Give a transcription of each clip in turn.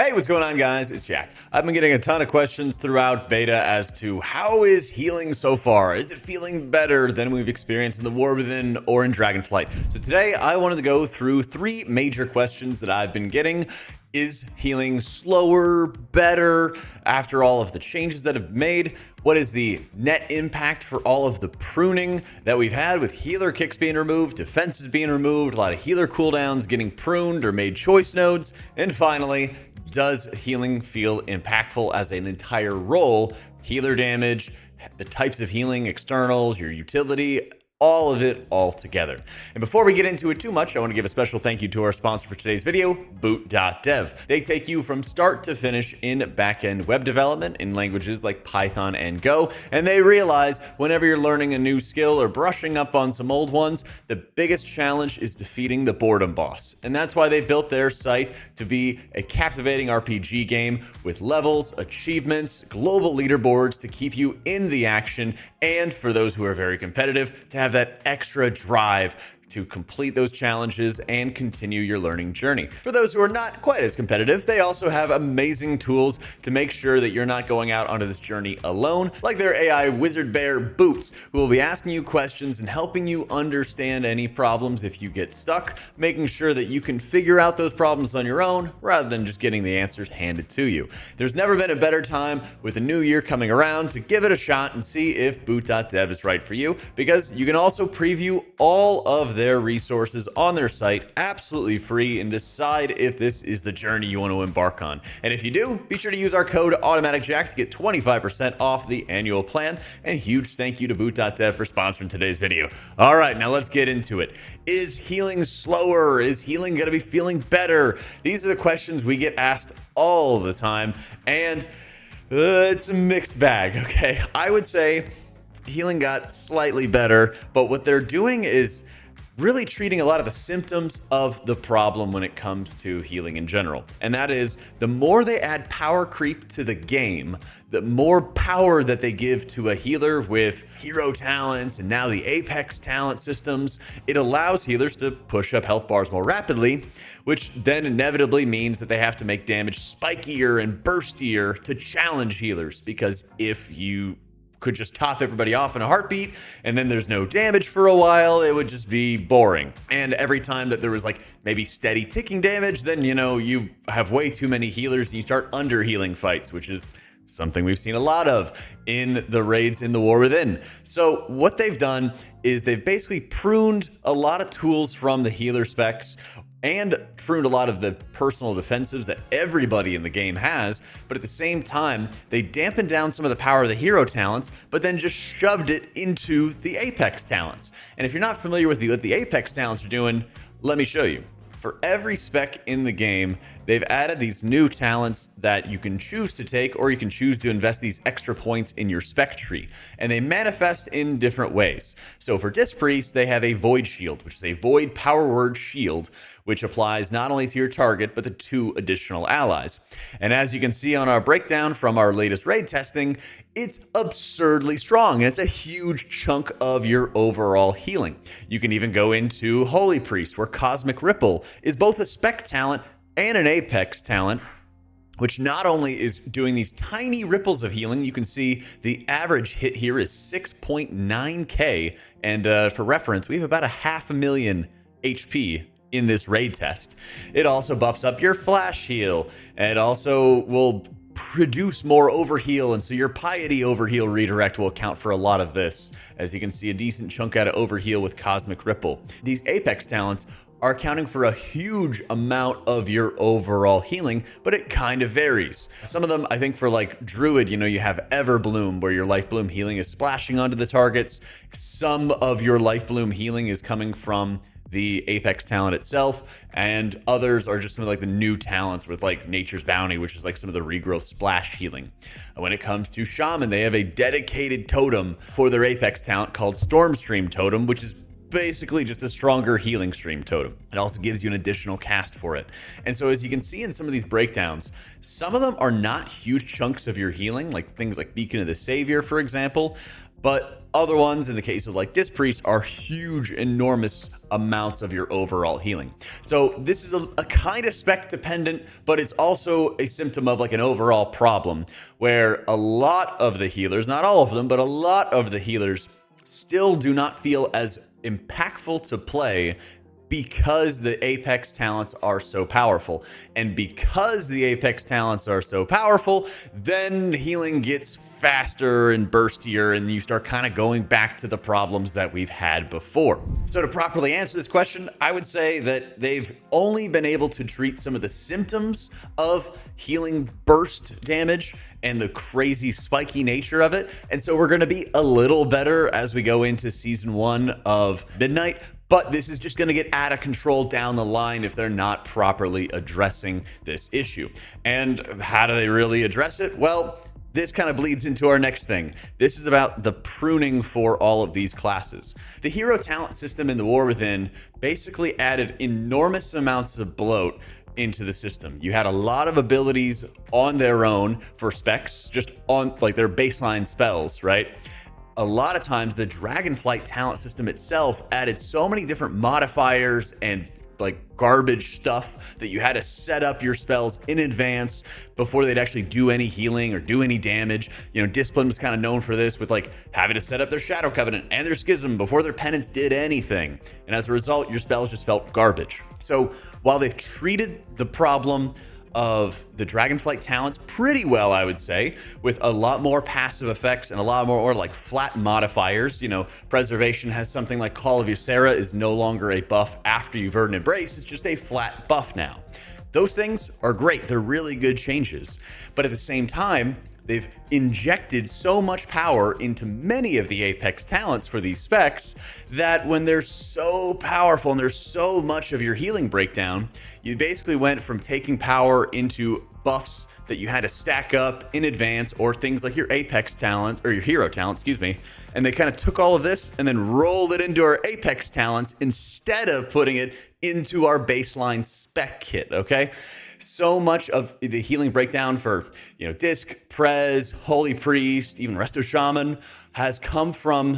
Hey, what's going on, guys? It's Jack. I've been getting a ton of questions throughout beta as to how is healing so far? Is it feeling better than we've experienced in the War Within or in Dragonflight? So today I wanted to go through three major questions that I've been getting. Is healing slower, better after all of the changes that have made? What is the net impact for all of the pruning that we've had with healer kicks being removed, defenses being removed, a lot of healer cooldowns getting pruned or made choice nodes? And finally, does healing feel impactful as an entire role? Healer damage, the types of healing, externals, your utility, all of it all together. And before we get into it too much, I want to give a special thank you to our sponsor for today's video, Boot.dev. They take you from start to finish in backend web development in languages like Python and Go, and they realize whenever you're learning a new skill or brushing up on some old ones, the biggest challenge is defeating the boredom boss. And that's why they built their site to be a captivating RPG game with levels, achievements, global leaderboards to keep you in the action, and for those who are very competitive, to have that extra drive to complete those challenges and continue your learning journey. For those who are not quite as competitive, they also have amazing tools to make sure that you're not going out onto this journey alone, like their AI Wizard Bear Boots, who will be asking you questions and helping you understand any problems if you get stuck, making sure that you can figure out those problems on your own rather than just getting the answers handed to you. There's never been a better time with the new year coming around to give it a shot and see if Boot.dev is right for you, because you can also preview all of their resources on their site absolutely free and decide if this is the journey you want to embark on. And if you do, be sure to use our code AutomaticJak to get 25% off the annual plan. And huge thank you to Boot.dev for sponsoring today's video. All right, now let's get into it. Is healing slower? Is healing going to be feeling better? These are the questions we get asked all the time, and it's a mixed bag, okay? I would say healing got slightly better, but what they're doing is really treating a lot of the symptoms of the problem when it comes to healing in general. And that is, the more they add power creep to the game, the more power that they give to a healer with hero talents and now the Apex talent systems, it allows healers to push up health bars more rapidly, which then inevitably means that they have to make damage spikier and burstier to challenge healers, because if you could just top everybody off in a heartbeat and then there's no damage for a while, it would just be boring. And every time that there was like maybe steady ticking damage, then you have way too many healers and you start under healing fights, which is something we've seen a lot of in the raids in the War Within. So what they've done is they've basically pruned a lot of tools from the healer specs and pruned a lot of the personal defensives that everybody in the game has, but at the same time, they dampened down some of the power of the hero talents, but then just shoved it into the Apex talents. And if you're not familiar with what the Apex talents are doing, let me show you. For every spec in the game, they've added these new talents that you can choose to take, or you can choose to invest these extra points in your spec tree. And they manifest in different ways. So for Disc Priest, they have a Void Shield, which is a Void Power Word Shield, which applies not only to your target, but to 2 additional allies. And as you can see on our breakdown from our latest raid testing, it's absurdly strong, and it's a huge chunk of your overall healing. You can even go into Holy Priest, where Cosmic Ripple is both a spec talent and an Apex talent, which not only is doing these tiny ripples of healing, you can see the average hit here is 6.9k, and for reference, we have about 500,000 HP in this raid test. It also buffs up your flash heal, and it also will produce more overheal, and so your piety overheal redirect will account for a lot of this. As you can see, a decent chunk out of overheal with Cosmic Ripple. These Apex talents are accounting for a huge amount of your overall healing, but it kind of varies. Some of them, I think for like Druid, you have Everbloom, where your Life Bloom healing is splashing onto the targets. Some of your Life Bloom healing is coming from the Apex talent itself, and others are just some of like the new talents with like Nature's Bounty, which is like some of the regrowth splash healing. And when it comes to Shaman, they have a dedicated totem for their Apex talent called Stormstream Totem, which is basically just a stronger healing stream totem. It also gives you an additional cast for it. And so as you can see in some of these breakdowns, some of them are not huge chunks of your healing, like things like Beacon of the Savior, for example. But other ones, in the case of like Disc Priest, are huge, enormous amounts of your overall healing. So this is a kind of spec dependent, but it's also a symptom of like an overall problem where a lot of the healers, not all of them, but a lot of the healers still do not feel as impactful to play because the Apex talents are so powerful. And because the Apex talents are so powerful, then healing gets faster and burstier, and you start kind of going back to the problems that we've had before. So to properly answer this question, I would say that they've only been able to treat some of the symptoms of healing burst damage and the crazy spiky nature of it. And so we're going to be a little better as we go into season 1 of Midnight. But this is just going to get out of control down the line if they're not properly addressing this issue. And how do they really address it? Well, this kind of bleeds into our next thing. This is about the pruning for all of these classes. The hero talent system in the War Within basically added enormous amounts of bloat into the system. You had a lot of abilities on their own for specs, just on like their baseline spells, right? A lot of times the Dragonflight talent system itself added so many different modifiers and like garbage stuff that you had to set up your spells in advance before they'd actually do any healing or do any damage. You know, Discipline was kind of known for this, with like having to set up their Shadow Covenant and their Schism before their penance did anything. And as a result, your spells just felt garbage. So while they've treated the problem of the Dragonflight talents pretty well, I would say, with a lot more passive effects and a lot more like flat modifiers. You know, Preservation has something like Call of Ysera is no longer a buff after you've earned Embrace, it's just a flat buff now. Those things are great, they're really good changes. But at the same time, they've injected so much power into many of the Apex talents for these specs that when they're so powerful and there's so much of your healing breakdown, you basically went from taking power into buffs that you had to stack up in advance, or things like your Apex talent, or your hero talent, excuse me, and they kind of took all of this and then rolled it into our Apex talents instead of putting it into our baseline spec kit, okay? So much of the healing breakdown for, you know, Disc, Prez, Holy Priest, even Resto Shaman has come from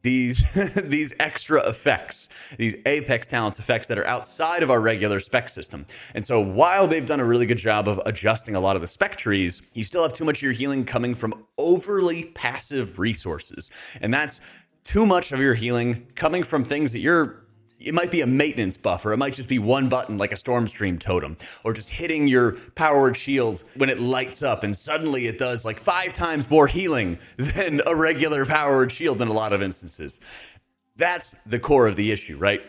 these these extra effects, these Apex talents effects that are outside of our regular spec system. And so while they've done a really good job of adjusting a lot of the spec trees, you still have too much of your healing coming from overly passive resources. And that's too much of your healing coming from things that it might be a maintenance buff, or it might just be one button like a Stormstream totem, or just hitting your powered shield when it lights up and suddenly it does like 5 times more healing than a regular powered shield in a lot of instances. That's the core of the issue, right?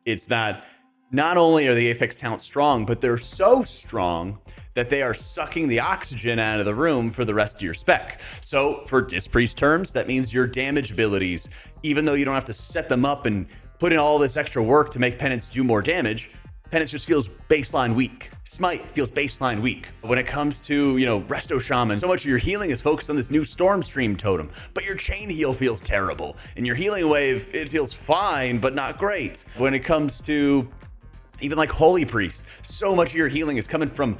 It's that not only are the Apex talents strong, but they're so strong that they are sucking the oxygen out of the room for the rest of your spec. So for Disc Priest terms, that means your damage abilities, even though you don't have to set them up and put in all this extra work to make Penance do more damage, Penance just feels baseline weak. Smite feels baseline weak. When it comes to, you know, Resto Shaman, so much of your healing is focused on this new Stormstream totem, but your chain heal feels terrible. And your healing wave, it feels fine, but not great. When it comes to even like Holy Priest, so much of your healing is coming from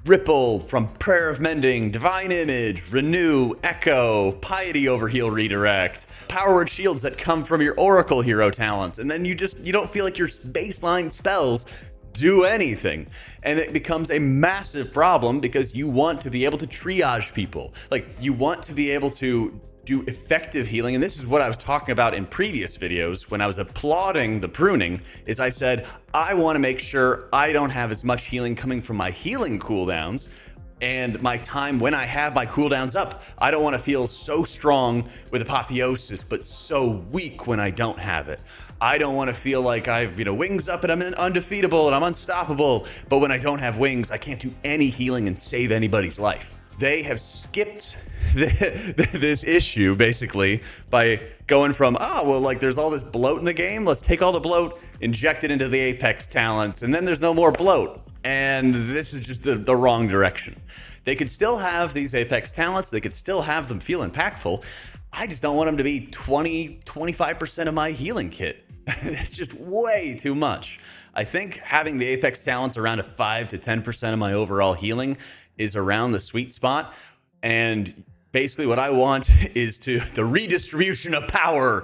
Ripple, from Prayer of Mending, Divine Image, Renew, Echo, Piety Overheal Redirect, powered shields that come from your Oracle hero talents, and then you don't feel like your baseline spells do anything. And it becomes a massive problem because you want to be able to triage people. Like, you want to be able to do effective healing. And this is what I was talking about in previous videos when I was applauding the pruning, is I said, I want to make sure I don't have as much healing coming from my healing cooldowns and my time when I have my cooldowns up. I don't want to feel so strong with Apotheosis, but so weak when I don't have it. I don't want to feel like I've, wings up and I'm undefeatable and I'm unstoppable, but when I don't have wings, I can't do any healing and save anybody's life. They have skipped this issue basically by going from, there's all this bloat in the game, let's take all the bloat, inject it into the Apex talents, and then there's no more bloat. And this is just the wrong direction. They could still have these Apex talents, they could still have them feel impactful. I just don't want them to be 25% of my healing kit. That's just way too much. I think having the Apex talents around a 5 to 10% of my overall healing is around the sweet spot. And Basically, what I want is the redistribution of power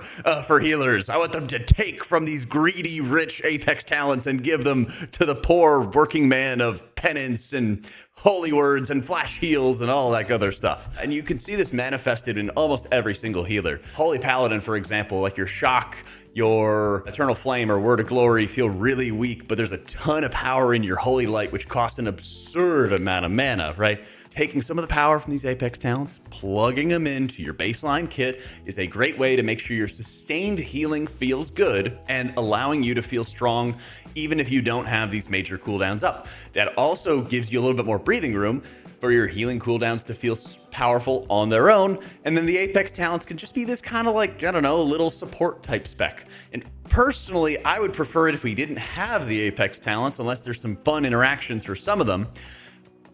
for healers. I want them to take from these greedy, rich Apex talents and give them to the poor working man of penance and holy words and flash heals and all that other stuff. And you can see this manifested in almost every single healer. Holy Paladin, for example, like your Shock, your Eternal Flame or Word of Glory feel really weak, but there's a ton of power in your Holy Light, which costs an absurd amount of mana, right? Taking some of the power from these Apex talents, plugging them into your baseline kit is a great way to make sure your sustained healing feels good and allowing you to feel strong even if you don't have these major cooldowns up. That also gives you a little bit more breathing room for your healing cooldowns to feel powerful on their own. And then the Apex talents can just be this kind of like, I don't know, a little support type spec. And personally, I would prefer it if we didn't have the Apex talents unless there's some fun interactions for some of them,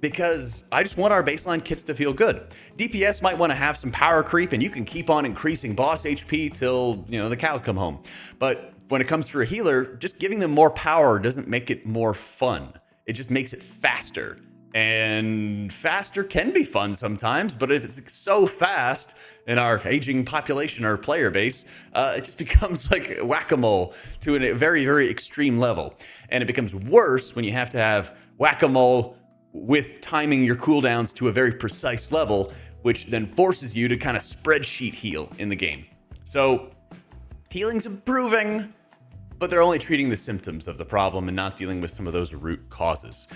because I just want our baseline kits to feel good. DPS might want to have some power creep and you can keep on increasing boss HP till, you know, the cows come home. But when it comes to a healer, just giving them more power doesn't make it more fun. It just makes it faster. And faster can be fun sometimes, but if it's so fast in our aging population, our player base, it just becomes like whack-a-mole to a very, very extreme level. And it becomes worse when you have to have whack-a-mole with timing your cooldowns to a very precise level, which then forces you to kind of spreadsheet heal in the game. So healing's improving, but they're only treating the symptoms of the problem and not dealing with some of those root causes.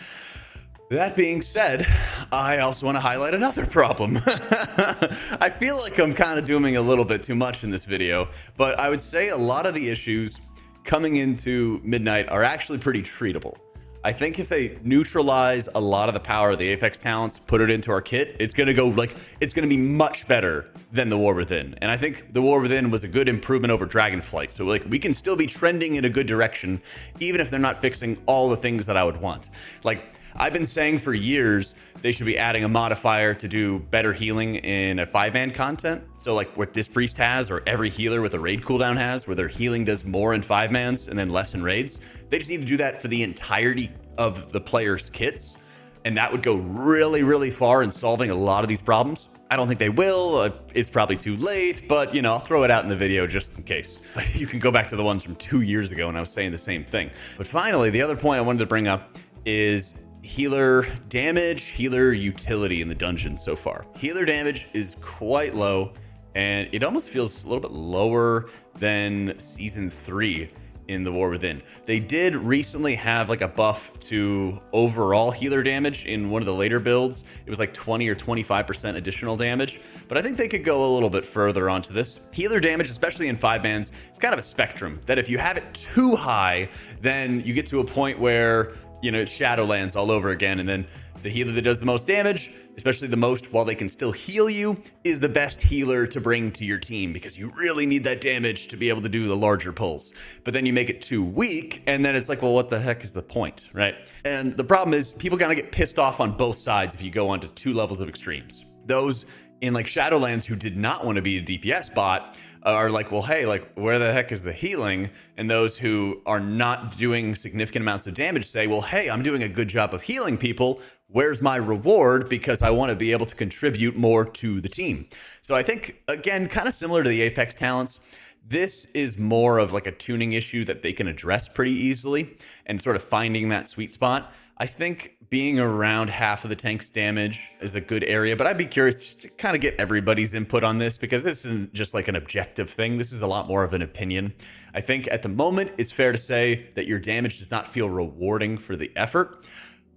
That being said, I also want to highlight another problem. I feel like I'm kind of doing a little bit too much in this video, but I would say a lot of the issues coming into Midnight are actually pretty treatable. I think if they neutralize a lot of the power of the Apex talents, put it into our kit, it's going to be much better than the War Within. And I think the War Within was a good improvement over Dragonflight. So like we can still be trending in a good direction, even if they're not fixing all the things that I would want. Like I've been saying for years, they should be adding a modifier to do better healing in a 5-man content. So like what Disc Priest has, or every healer with a raid cooldown has, where their healing does more in 5-mans and then less in raids. They just need to do that for the entirety of the player's kits. And that would go really, really far in solving a lot of these problems. I don't think they will. It's probably too late, but you know, I'll throw it out in the video just in case. You can go back to the ones from 2 years ago and I was saying the same thing. But finally, the other point I wanted to bring up is healer damage, healer utility in the dungeon so far. Healer damage is quite low, and it almost feels a little bit lower than Season 3 in the War Within. They did recently have like a buff to overall healer damage in one of the later builds. It was like 20 or 25% additional damage, but I think they could go a little bit further onto this. Healer damage, especially in 5-mans, it's kind of a spectrum that if you have it too high, then you get to a point where you know, it's Shadowlands all over again, and then the healer that does the most damage, especially the most while they can still heal you, is the best healer to bring to your team because you really need that damage to be able to do the larger pulls. But then you make it too weak, and then it's like, well, what the heck is the point, right? And the problem is people kind of get pissed off on both sides if you go onto 2 levels of extremes. Those in like Shadowlands who did not want to be a DPS bot are like, well, hey, like, where the heck is the healing? And those who are not doing significant amounts of damage say, well, hey, I'm doing a good job of healing people. Where's my reward? Because I want to be able to contribute more to the team. So I think, again, kind of similar to the Apex talents, this is more of like a tuning issue that they can address pretty easily and sort of finding that sweet spot. I think being around half of the tank's damage is a good area, but I'd be curious just to kind of get everybody's input on this because this isn't just like an objective thing. This is a lot more of an opinion. I think at the moment, it's fair to say that your damage does not feel rewarding for the effort.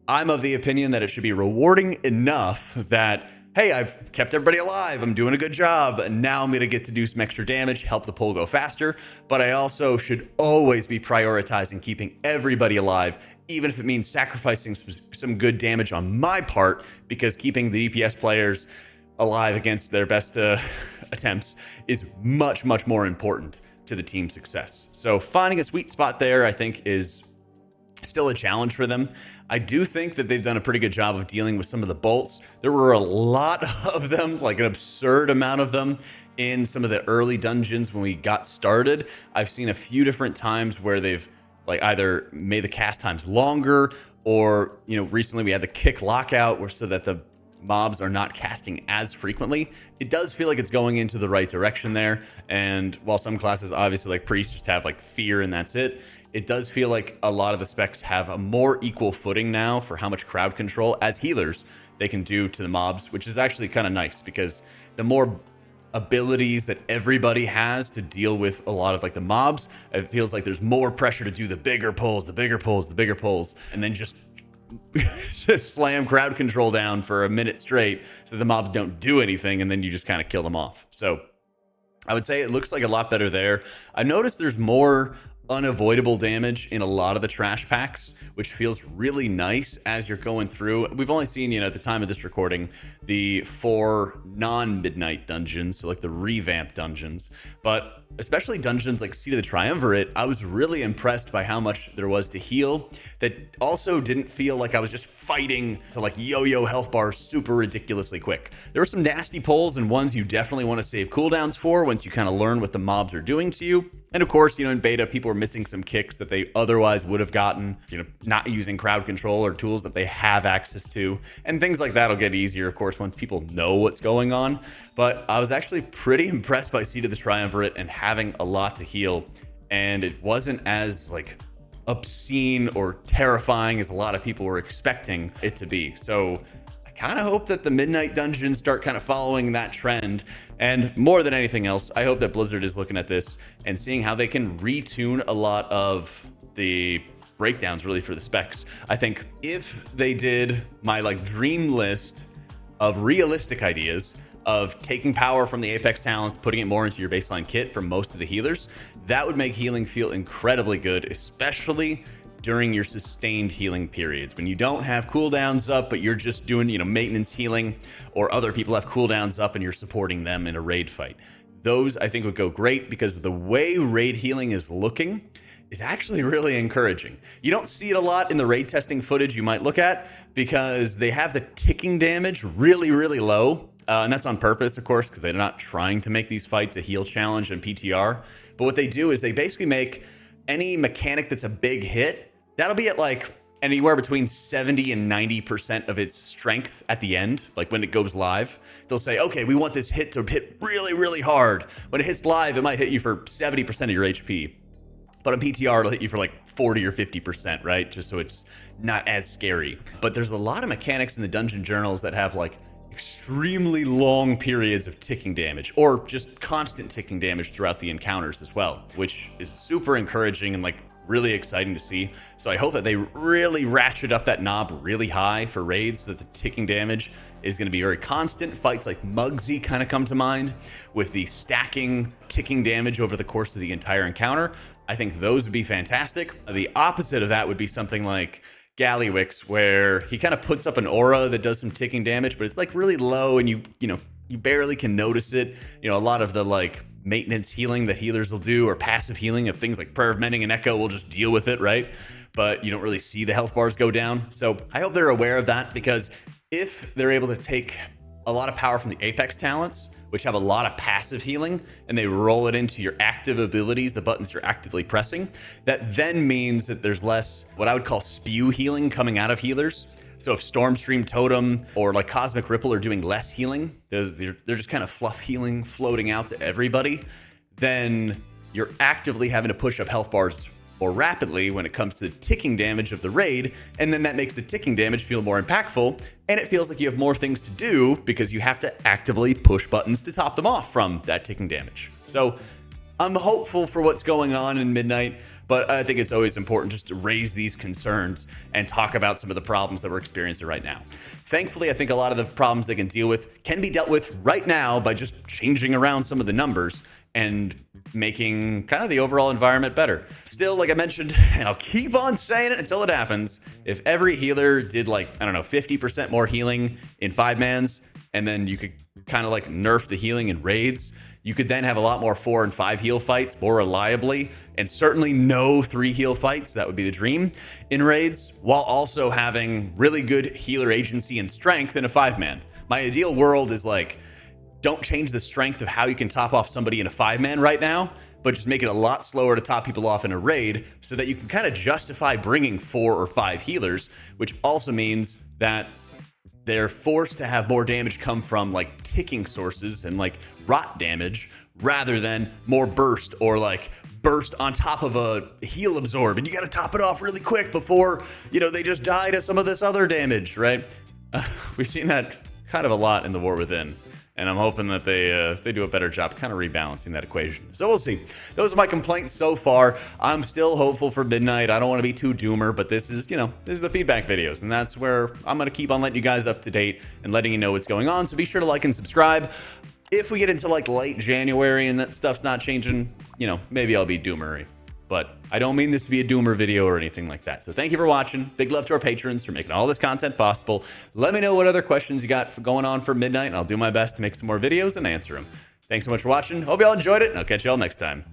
I'm of the opinion that it should be rewarding enough that, hey, I've kept everybody alive, I'm doing a good job, and now I'm going to get to do some extra damage, help the pull go faster, but I also should always be prioritizing keeping everybody alive, even if it means sacrificing some good damage on my part, because keeping the DPS players alive against their best attempts is much, much more important to the team's success. So finding a sweet spot there, I think, is still a challenge for them. I do think that they've done a pretty good job of dealing with some of the bolts. There were a lot of them, like an absurd amount of them in some of the early dungeons when we got started. I've seen a few different times where they've like either made the cast times longer or, you know, recently we had the kick lockout where so that the mobs are not casting as frequently, it does feel like it's going into the right direction there. And while some classes, obviously like priests, just have like fear and that's it, it does feel like a lot of the specs have a more equal footing now for how much crowd control as healers they can do to the mobs, which is actually kind of nice, because the more abilities that everybody has to deal with a lot of like the mobs, it feels like there's more pressure to do the bigger pulls, and then just slam crowd control down for a minute straight so the mobs don't do anything, and then you just kind of kill them off. So I would say it looks like a lot better there. I noticed there's more unavoidable damage in a lot of the trash packs, which feels really nice as you're going through. We've only seen, at the time of this recording, the 4 non-midnight dungeons, so like the revamp dungeons, but especially dungeons like Seat of the Triumvirate, I was really impressed by how much there was to heal that also didn't feel like I was just fighting to like yo-yo health bars super ridiculously quick. There were some nasty pulls and ones you definitely want to save cooldowns for once you kind of learn what the mobs are doing to you. And of course, in beta, people are missing some kicks that they otherwise would have gotten, not using crowd control or tools that they have access to. And things like that will get easier, of course, once people know what's going on. But I was actually pretty impressed by Seat of the Triumvirate and having a lot to heal. And it wasn't as like obscene or terrifying as a lot of people were expecting it to be. So I kind of hope that the midnight dungeons start kind of following that trend. And more than anything else, I hope that Blizzard is looking at this and seeing how they can retune a lot of the breakdowns really for the specs. I think if they did my like dream list of realistic ideas of taking power from the Apex talents, putting it more into your baseline kit for most of the healers, that would make healing feel incredibly good, especially during your sustained healing periods when you don't have cooldowns up, but you're just doing, maintenance healing, or other people have cooldowns up and you're supporting them in a raid fight. Those I think would go great, because the way raid healing is looking is actually really encouraging. You don't see it a lot in the raid testing footage you might look at, because they have the ticking damage really, really low. And that's on purpose, of course, because they're not trying to make these fights a heal challenge and PTR. But what they do is they basically make any mechanic that's a big hit, that'll be at like anywhere between 70 and 90% of its strength at the end. Like when it goes live, they'll say, okay, we want this hit to hit really, really hard. When it hits live, it might hit you for 70% of your HP. But on PTR, it'll hit you for like 40 or 50%, right? Just so it's not as scary. But there's a lot of mechanics in the dungeon journals that have like extremely long periods of ticking damage, or just constant ticking damage throughout the encounters as well, which is super encouraging and like really exciting to see. So I hope that they really ratchet up that knob really high for raids so that the ticking damage is going to be very constant. Fights like Muggsy kind of come to mind with the stacking ticking damage over the course of the entire encounter. I think those would be fantastic. The opposite of that would be something like Gallywix, where he kind of puts up an aura that does some ticking damage, but it's like really low and you barely can notice it. A lot of the like maintenance healing that healers will do, or passive healing of things like Prayer of Mending and Echo, will just deal with it, right? But you don't really see the health bars go down. So I hope they're aware of that, because if they're able to take a lot of power from the Apex talents, which have a lot of passive healing, and they roll it into your active abilities, the buttons you're actively pressing, that then means that there's less what I would call spew healing coming out of healers. So if Stormstream Totem or like Cosmic Ripple are doing less healing, they're just kind of fluff healing floating out to everybody, then you're actively having to push up health bars more rapidly when it comes to the ticking damage of the raid, and then that makes the ticking damage feel more impactful, and it feels like you have more things to do because you have to actively push buttons to top them off from that ticking damage. So I'm hopeful for what's going on in Midnight, but I think it's always important just to raise these concerns and talk about some of the problems that we're experiencing right now. Thankfully, I think a lot of the problems they can deal with can be dealt with right now by just changing around some of the numbers and making kind of the overall environment better. Still, like I mentioned, and I'll keep on saying it until it happens, if every healer did like, 50% more healing in 5-mans, and then you could kind of like nerf the healing in raids, you could then have a lot more 4 and 5 heal fights more reliably, and certainly no 3 heal fights. That would be the dream in raids, while also having really good healer agency and strength in a 5-man. My ideal world is like, don't change the strength of how you can top off somebody in a 5-man right now, but just make it a lot slower to top people off in a raid so that you can kind of justify bringing 4 or 5 healers, which also means that they're forced to have more damage come from like ticking sources and like rot damage rather than more burst or like burst on top of a heal absorb, and you got to top it off really quick before, you know, they just die to some of this other damage, right? We've seen that kind of a lot in the War Within, and I'm hoping that they do a better job kind of rebalancing that equation. So we'll see. Those are my complaints so far. I'm still hopeful for Midnight. I don't want to be too doomer, but this is, you know, this is the feedback videos, and that's where I'm going to keep on letting you guys up to date and letting you know what's going on. So be sure to like and subscribe. If we get into like late January and that stuff's not changing, you know, maybe I'll be doomery. But I don't mean this to be a doomer video or anything like that. So thank you for watching. Big love to our patrons for making all this content possible. Let me know what other questions you got going on for Midnight, and I'll do my best to make some more videos and answer them. Thanks so much for watching. Hope y'all enjoyed it, and I'll catch y'all next time.